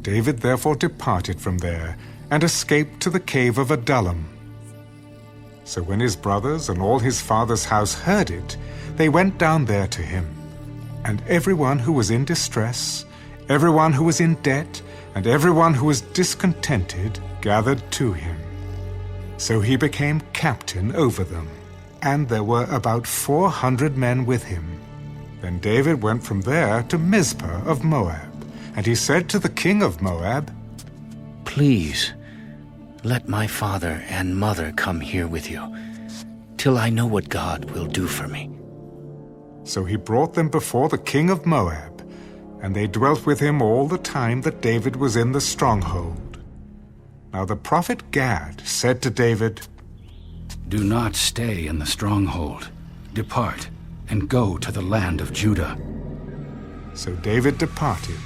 David therefore departed from there, and escaped to the cave of Adullam. So when his brothers and all his father's house heard it, they went down there to him. And everyone who was in distress, everyone who was in debt, and everyone who was discontented gathered to him. So he became captain over them, and there were about 400 men with him. Then David went from there to Mizpah of Moab, and he said to the king of Moab, "Please, let my father and mother come here with you, till I know what God will do for me." So he brought them before the king of Moab, and they dwelt with him all the time that David was in the stronghold. Now the prophet Gad said to David, "Do not stay in the stronghold. Depart and go to the land of Judah." So David departed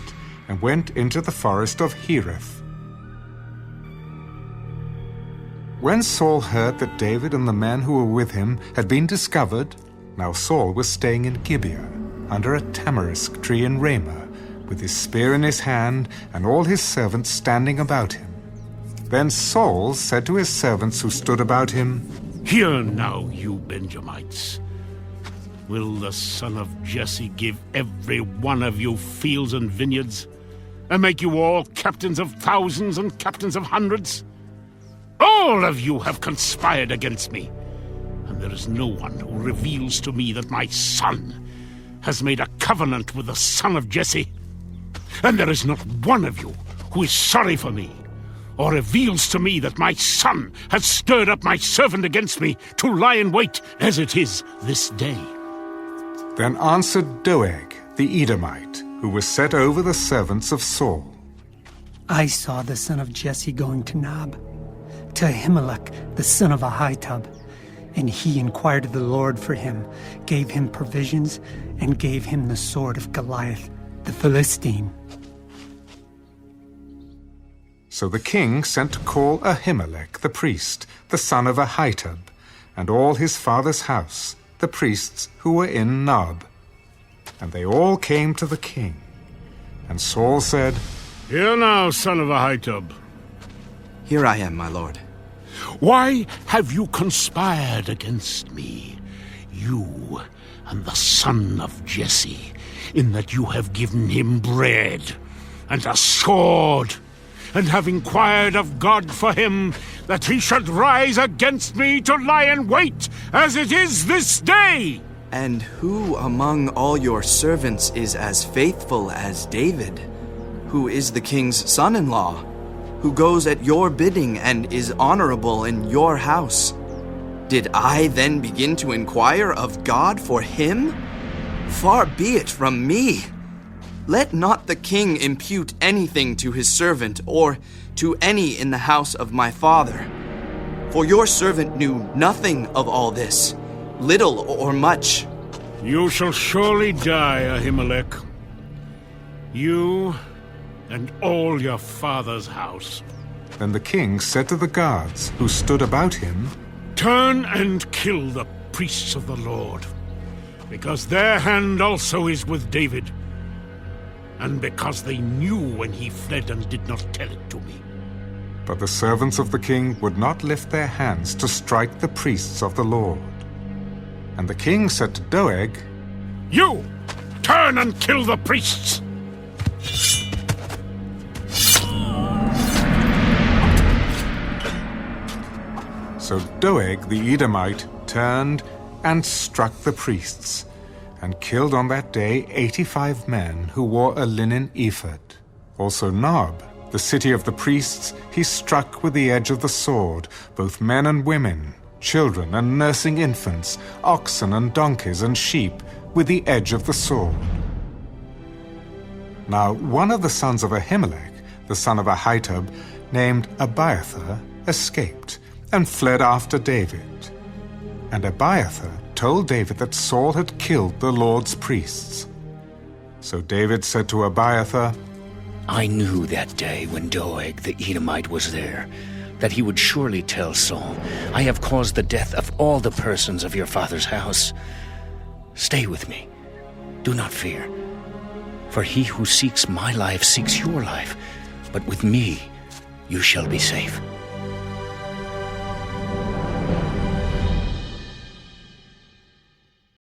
and went into the forest of Hereth. When Saul heard that David and the men who were with him had been discovered, now Saul was staying in Gibeah, under a tamarisk tree in Ramah, with his spear in his hand and all his servants standing about him. Then Saul said to his servants who stood about him, "Hear now, you Benjamites. Will the son of Jesse give every one of you fields and vineyards, and make you all captains of thousands and captains of hundreds? All of you have conspired against me, and there is no one who reveals to me that my son has made a covenant with the son of Jesse. And there is not one of you who is sorry for me, or reveals to me that my son has stirred up my servant against me to lie in wait as it is this day." Then answered Doeg the Edomite, who was set over the servants of Saul, "I saw the son of Jesse going to Nob, to Ahimelech the son of Ahitub, and he inquired of the Lord for him, gave him provisions, and gave him the sword of Goliath the Philistine." So the king sent to call Ahimelech the priest, the son of Ahitub, and all his father's house, the priests who were in Nob. And they all came to the king. And Saul said, "Hear now, son of Ahitub. Here I am, my lord." Why have you conspired against me, you and the son of Jesse, in that you have given him bread and a sword, and have inquired of God for him, that he should rise against me to lie in wait, as it is this day? And who among all your servants is as faithful as David, who is the king's son-in-law, who goes at your bidding and is honorable in your house? Did I then begin to inquire of God for him? Far be it from me. Let not the king impute anything to his servant or to any in the house of my father. For your servant knew nothing of all this, little or much." You shall surely die, Ahimelech. You and all your father's house. Then the king said to the guards who stood about him, "Turn and kill the priests of the Lord, because their hand also is with David, and because they knew when he fled and did not tell it to me." But the servants of the king would not lift their hands to strike the priests of the Lord. And the king said to Doeg, "You, turn and kill the priests!" So Doeg the Edomite turned and struck the priests, and killed on that day 85 men who wore a linen ephod. Also Nob, the city of the priests, he struck with the edge of the sword, both men and women, children and nursing infants, oxen and donkeys and sheep, with the edge of the sword. Now one of the sons of Ahimelech, the son of Ahitub, named Abiathar, escaped, and fled after David. And Abiathar told David that Saul had killed the Lord's priests. So David said to Abiathar, "I knew that day when Doeg the Edomite was there, that he would surely tell Saul, 'I have caused the death of all the persons of your father's house.' Stay with me. Do not fear. For he who seeks my life seeks your life. but with me you shall be safe.